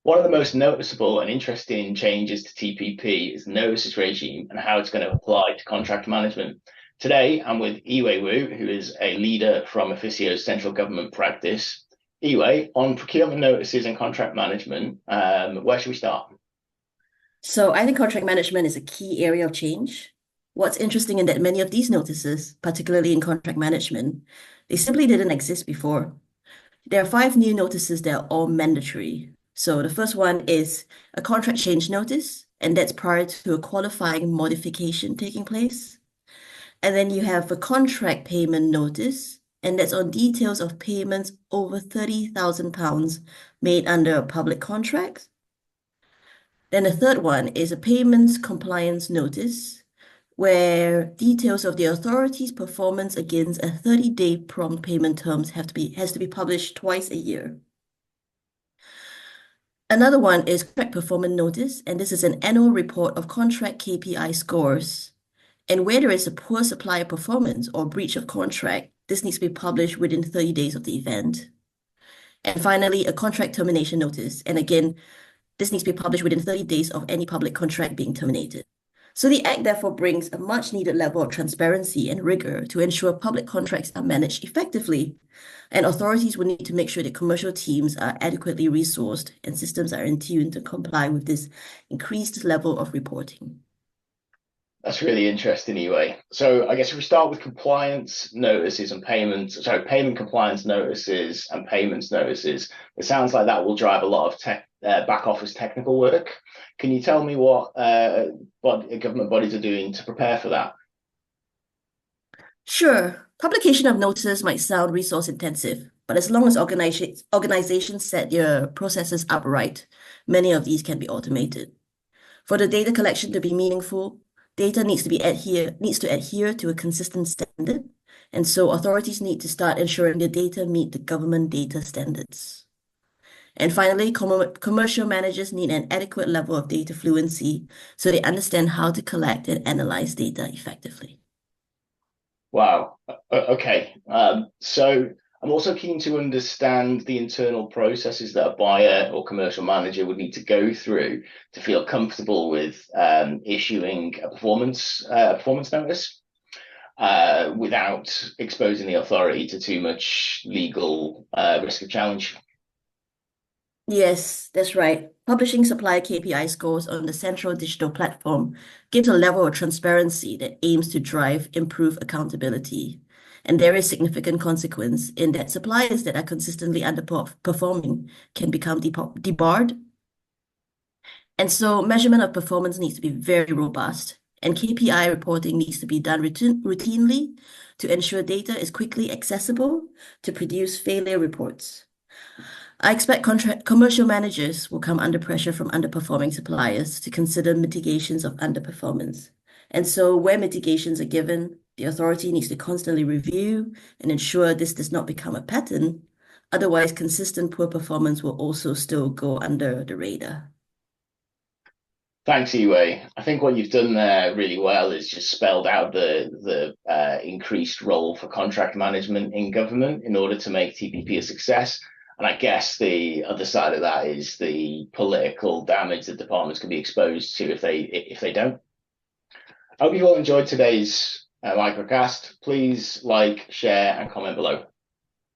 One of the most noticeable and interesting changes to TPP is the notices regime and how it's going to apply to contract management. Today, I'm with Yehui, who is a leader from Efficio's central government practice. Yehui, on procurement notices and contract management, where should we start? So I think contract management is a key area of change. What's interesting in that many of these notices, particularly in contract management, they simply didn't exist before. There are five new notices that are all mandatory. So the first one is a contract change notice, and that's prior to a qualifying modification taking place. And then you have a contract payment notice, and that's on details of payments over £30,000 made under a public contract. Then the third one is a payments compliance notice, where details of the authority's performance against a 30-day prompt payment terms has to be published twice a year. Another one is contract performance notice, and this is an annual report of contract KPI scores. And where there is a poor supplier performance or breach of contract, this needs to be published within 30 days of the event. And finally, a contract termination notice. And again, this needs to be published within 30 days of any public contract being terminated. So the Act therefore brings a much needed level of transparency and rigor to ensure public contracts are managed effectively. And authorities will need to make sure that commercial teams are adequately resourced and systems are in tune to comply with this increased level of reporting. That's really interesting, anyway. So I guess if we start with compliance notices and payments, sorry, payment compliance notices and payments notices, it sounds like that will drive a lot of back office technical work. Can you tell me what government bodies are doing to prepare for that? Sure, publication of notices might sound resource intensive, but as long as organizations set their processes up right, many of these can be automated. For the data collection to be meaningful, data needs to adhere to a consistent standard, and so authorities need to start ensuring the data meet the government data standards. And finally, commercial managers need an adequate level of data fluency so they understand how to collect and analyze data effectively. Wow. Okay. So I'm also keen to understand the internal processes that a buyer or commercial manager would need to go through to feel comfortable with issuing a performance notice without exposing the authority to too much legal risk of challenge. Yes, that's right. Publishing supplier KPI scores on the central digital platform gives a level of transparency that aims to drive improved accountability. And there is significant consequence in that suppliers that are consistently underperforming can become debarred. And so measurement of performance needs to be very robust, and KPI reporting needs to be done routinely to ensure data is quickly accessible to produce failure reports. I expect commercial managers will come under pressure from underperforming suppliers to consider mitigations of underperformance. And so, where mitigations are given, the authority needs to constantly review and ensure this does not become a pattern. Otherwise, consistent poor performance will also still go under the radar. Thanks, Yue. I think what you've done there really well is just spelled out the increased role for contract management in government in order to make TPP a success. And I guess the other side of that is the political damage that departments can be exposed to if they don't. I hope you all enjoyed today's microcast. Please like, share, and comment below.